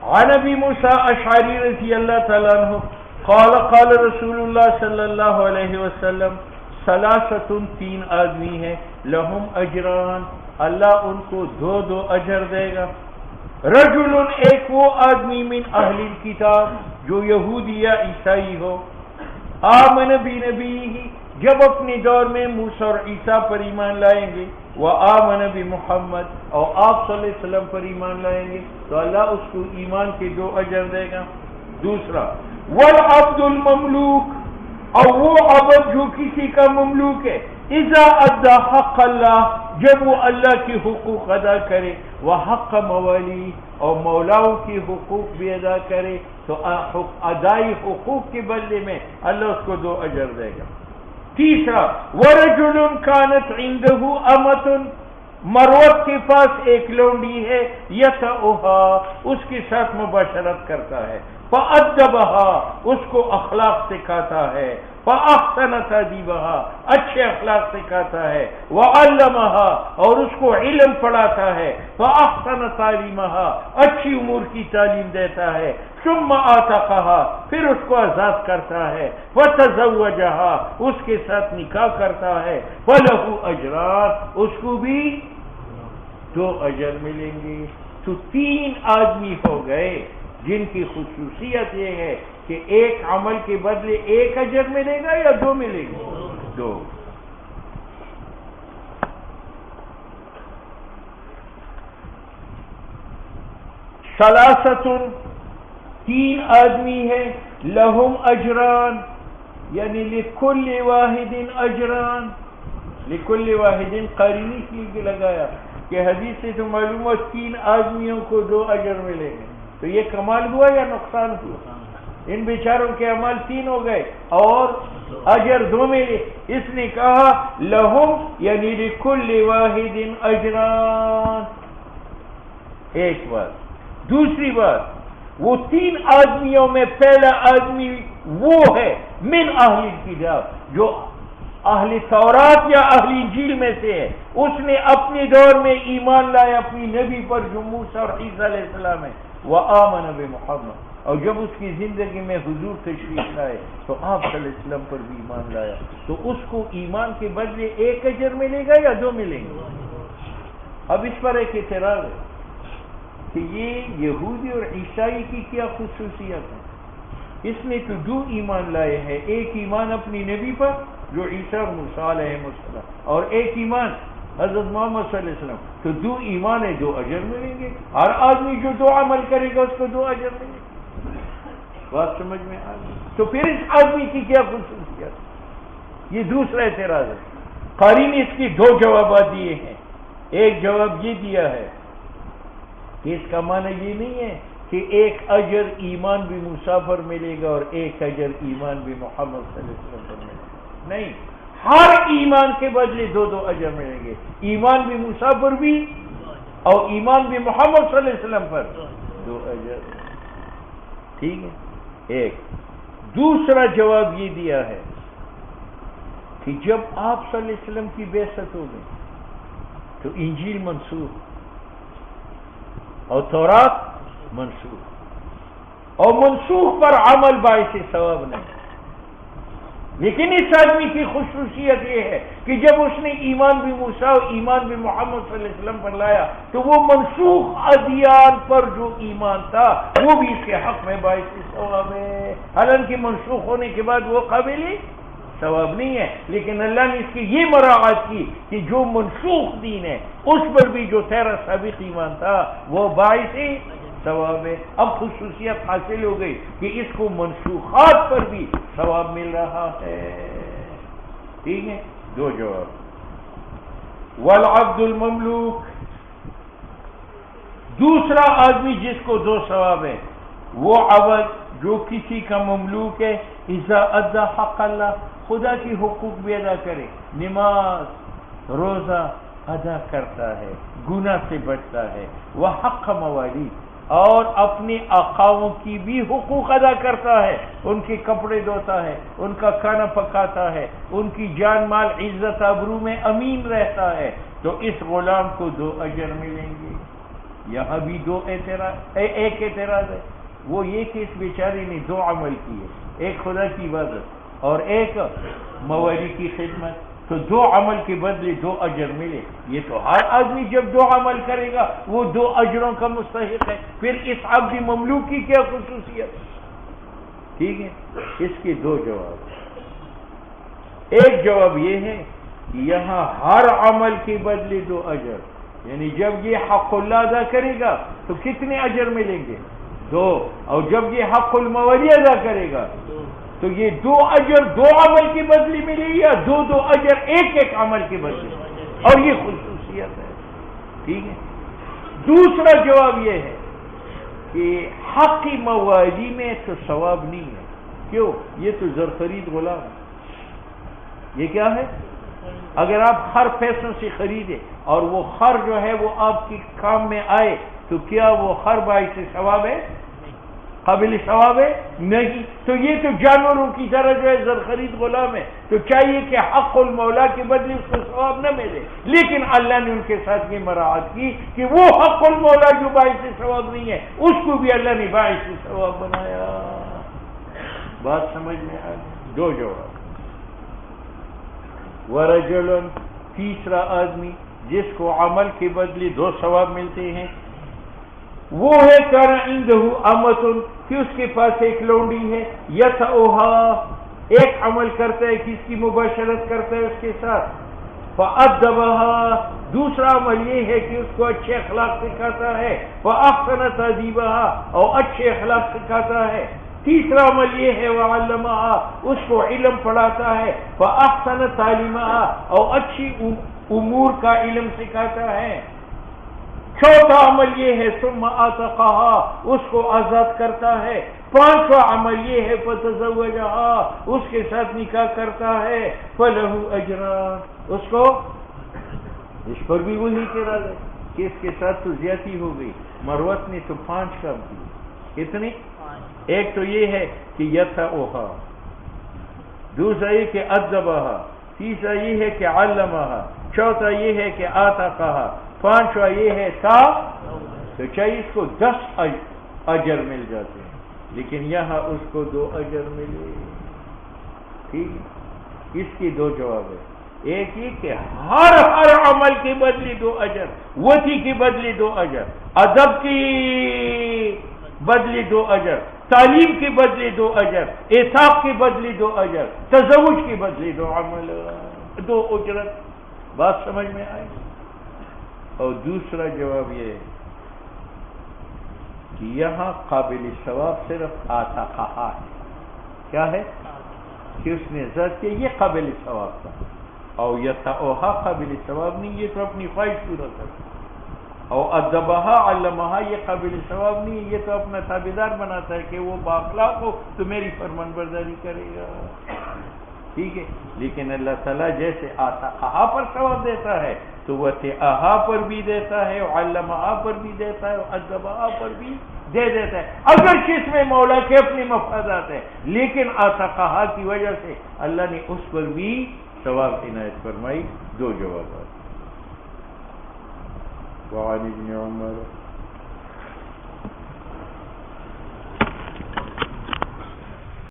عن ابی موسیٰ اشعری رضی اللہ تعالیٰ عنہ قال قال رسول اللہ صلی اللہ علیہ وسلم ثلاثۃ، تین آدمی ہیں، لہم اجران، اللہ ان کو دو دو اجر دے گا۔ رجل، ایک وہ آدمی، من اہل الکتاب، جو یہودی یا عیسائی ہو، آمن بنبیہ، جب اپنے دور میں موسیٰ اور عیسیٰ پر ایمان لائیں گے، وآمن بمحمد، اور آپ صلی اللہ علیہ وسلم پر ایمان لائیں گے، تو اللہ اس کو ایمان کے دو اجر دے گا۔ دوسرا، والعبد المملوک، اور وہ عبد جو کسی کا مملوک ہے، اذا ادا حق اللہ، جب وہ اللہ کے حقوق ادا کرے، وحق موالی، اور مولاؤں کی حقوق بھی ادا کرے، تو ادائی حقوق کے بدلے میں اللہ اس کو دو اجر دے گا۔ تیسرا، ورجل کانت عنده امۃ، مروت کے پاس ایک لونڈی ہے، یتعها، اس کے ساتھ مباشرت کرتا ہے، فأدبها، اس کو اخلاق سکھاتا ہے، فأحسن تأدیبها، اچھے اخلاق سکھاتا ہے، وعلمها، اور اس کو علم پڑھاتا ہے، فأحسن تعلیمها، اچھی امور کی تعلیم دیتا ہے، ثم آتقها، پھر اس کو آزاد کرتا ہے، وتزوجها، اس کے ساتھ نکاح کرتا ہے، فله اجران، اس کو بھی دو اجر ملیں گے۔ تو تین آدمی ہو گئے جن کی خصوصیت یہ ہے کہ ایک عمل کے بدلے ایک اجر ملے گا یا دو ملے گا؟ دو۔ ثلاثۃ، تین آدمی ہیں، لہم اجران، یعنی لکل واحد اجران، لکل واحد قرینی کی لگایا کہ حدیث سے تو معلوم ہے تین آدمیوں کو دو اجر ملیں گے، تو یہ کمال ہوا یا نقصان ہوا؟ ان بیچاروں کے اعمال تین ہو گئے اور اجر دو ملے۔ اس نے کہا لہم، یعنی لکل واحد اجران، ایک بات۔ دوسری بات، وہ تین آدمیوں میں پہلا آدمی وہ ہے من اہل الکتاب، جو اہل تورات یا اہل انجیل میں سے ہے، اس نے اپنے دور میں ایمان لایا اپنی نبی پر جو موسیٰ اور عیسیٰ علیہ السلام ہے، وآمن بمحمد، اور جب اس کی زندگی میں حضور تشریف لائے تو آپ صلی اللہ علیہ وسلم پر بھی ایمان لایا، تو اس کو ایمان کے بدلے ایک اجر ملے گا یا دو ملیں گے؟ اب اس پر ایک اعتراض ہے کہ یہ یہودی اور عیسائی کی کیا خصوصیت ہے؟ اس نے تو دو ایمان لائے ہیں، ایک ایمان اپنی نبی پر جو عیسیٰ اور موسیٰ علیہ السلام، اور ایک ایمان حضرت محمد صلی اللہ علیہ وسلم، تو دو ایمان ہے، دو اجر ملیں گے۔ ہر آدمی جو دو عمل کرے گا اس کو دو اجر ملیں گے۔ بات سمجھ میں آ گئی؟ تو پھر اس آدمی کی کیا خصوصیت؟ یہ دوسرا اعتراض ہے۔ قاری نے اس کی دو جوابات دیے ہیں۔ ایک جواب یہ دیا ہے کہ اس کا معنی یہ نہیں ہے کہ ایک اجر ایمان بھی موسیٰ پر ملے گا اور ایک اجر ایمان بھی محمد صلی اللہ علیہ وسلم پر ملے گا، نہیں، ہر ایمان کے بدلے دو دو اجر ملیں گے، ایمان بھی موسیٰ پر بھی اور ایمان بھی محمد صلی اللہ علیہ وسلم پر دو اجر، ٹھیک ہے۔ ایک دوسرا جواب یہ دیا ہے کہ جب آپ صلی اللہ علیہ وسلم کی بعثت ہو گئی تو انجیل منسوخ اور تورات منسوخ، اور منسوخ پر عمل باعث ثواب نہیں۔ لیکن اس آدمی کی خصوصیت یہ ہے کہ جب اس نے ایمان بھی موسیٰ اور ایمان بھی محمد صلی اللہ علیہ وسلم پر لایا تو وہ منسوخ ادیان پر جو ایمان تھا وہ بھی اس کے حق میں باعث ثواب ہے، حالانکہ منسوخ ہونے کے بعد وہ قابل ثواب نہیں ہے، لیکن اللہ نے اس کی یہ مراعات کی کہ جو منسوخ دین ہے اس پر بھی جو تیرا سابق ایمان تھا وہ باعث ثواب ہے۔ اب خصوصیت حاصل ہو گئی کہ اس کو منسوخات پر بھی ثواب مل رہا ہے، ٹھیک ہے۔ دو جواب۔ والعبد المملوک، دوسرا آدمی جس کو دو ثواب ہے، وہ عبد جو کسی کا مملوک ہے، اذا ادا حق اللہ، خدا کی حقوق بھی ادا کرے، نماز روزہ ادا کرتا ہے، گناہ سے بچتا ہے، وہ حق موالی، اور اپنے آقاؤں کی بھی حقوق ادا کرتا ہے، ان کے کپڑے دھوتا ہے، ان کا کھانا پکاتا ہے، ان کی جان مال عزت آبرو میں امین رہتا ہے، تو اس غلام کو دو اجر ملیں گے۔ یہاں بھی ایک اعتراض ہے، وہ یہ کہ اس بیچارے نے دو عمل کیے، ایک خدا کی عبادت اور ایک مواری کی خدمت، تو دو عمل کے بدلے دو اجر ملے. یہ تو ہر آدمی جب دو عمل کرے گا وہ دو اجروں کا مستحق ہے، پھر اس عبد مملوک کی کیا خصوصیت؟ ٹھیک ہے، اس کے دو جواب. ایک جواب یہ ہے کہ یہاں ہر عمل کے بدلے دو اجر، یعنی جب یہ حق اللہ ادا کرے گا تو کتنے اجر ملیں گے؟ دو. اور جب یہ حق المولی ادا کرے گا تو یہ دو اجر دو عمل کے بدلے ملے یا دو اجر ایک عمل کے بدلے؟ اور یہ خصوصیت ہے. ٹھیک ہے. دوسرا جواب یہ ہے کہ حق کی موالی میں تو ثواب نہیں ہے. کیوں؟ یہ تو زر خرید غلام ہے. یہ کیا ہے؟ اگر آپ خر پیسوں سے خریدے اور وہ خر جو ہے وہ آپ کے کام میں آئے تو کیا وہ خر باعث ثواب ہے؟ قابل ثواب ہے؟ نہیں. تو یہ تو جانوروں کی طرح جو ہے زر خرید غلام ہے، تو چاہیے کہ حق المولا کے بدلے اس کو ثواب نہ ملے. لیکن اللہ نے ان کے ساتھ یہ مراعات کی کہ وہ حق المولا جو باعث ثواب نہیں ہے اس کو بھی اللہ نے باعث ثواب بنایا. بات سمجھ میں آ گئی؟ دو جواب. ورجل، تیسرا آدمی جس کو عمل کے بدلے دو ثواب ملتے ہیں، وہ ہے کان عنده امۃ، کہ اس کے پاس ایک لونڈی ہے، یتعوها، ایک عمل کرتا ہے کہ اس کی مباشرت کرتا ہے اس کے ساتھ، فأدبها، دوسرا عمل یہ ہے کہ اس کو اچھے اخلاق سکھاتا ہے، فأحسن تأدیبها، اور اچھے اخلاق سکھاتا ہے. تیسرا عمل یہ ہے وعلمها، اس کو علم پڑھاتا ہے، فأحسن تعلیمها، اور اچھی امور کا علم سکھاتا ہے. چوتھا عمل یہ ہے ثم اعتقها، اس کو آزاد کرتا ہے. پانچواں عمل یہ ہے فتزوجها، اس کے ساتھ نکاح کرتا ہے. فله اجران، اس کو اس پر بھی وہی اعتراض ہے کہ اس کے ساتھ تو زیادتی ہو گئی. مروت نے تو 5 کام کیے. کتنے؟ ایک تو یہ ہے کہ یتعوها، دوسرا یہ کہ ادبها، تیسرا یہ ہے کہ علمها، چوتھا یہ ہے کہ اعتقها، پانچواں یہ ہے تو چاہیے اس کو 10 اجر مل جاتے ہیں، لیکن یہاں اس کو 2 اجر ملے. ٹھیک ہے. اس کے 2 جواب ہے. ایک یہ کہ ہر عمل کے بدلے 2 اجر، وتی کے بدلے 2 اجر، ادب کی بدلے 2 اجر، تعلیم کے بدلے 2 اجر، اعتاق کے بدلے 2 اجر، تزوج کے بدلے 2 عمل 2 اجرت. بات سمجھ میں آئی؟ اور دوسرا جواب یہ ہے کہ یہاں قابل ثواب صرف آتاقہ ہے. کیا ہے؟ کہ اس نے ذات کیا، یہ قابل ثواب تھا. اور یتعوها قابل ثواب نہیں، یہ تو اپنی خواہش پورا کرتا. اور ادبها علمها یہ قابل ثواب نہیں، یہ تو اپنا تابعدار بناتا ہے کہ وہ بااخلاق ہو تو میری فرمان برداری کرے گا. ٹھیک ہے. لیکن اللہ تعالیٰ جیسے آتاقہ پر ثواب دیتا ہے تو وہ وتعها پر بھی دیتا ہے، علمها پر بھی دیتا ہے، ادبها پر بھی دے دیتا ہے. اگر کس میں مولا کے اپنے مفادات ہیں، لیکن آتاقہ کی وجہ سے اللہ نے اس پر بھی ثواب عنایت فرمائی. 2 جوابات. وعن ابن عمر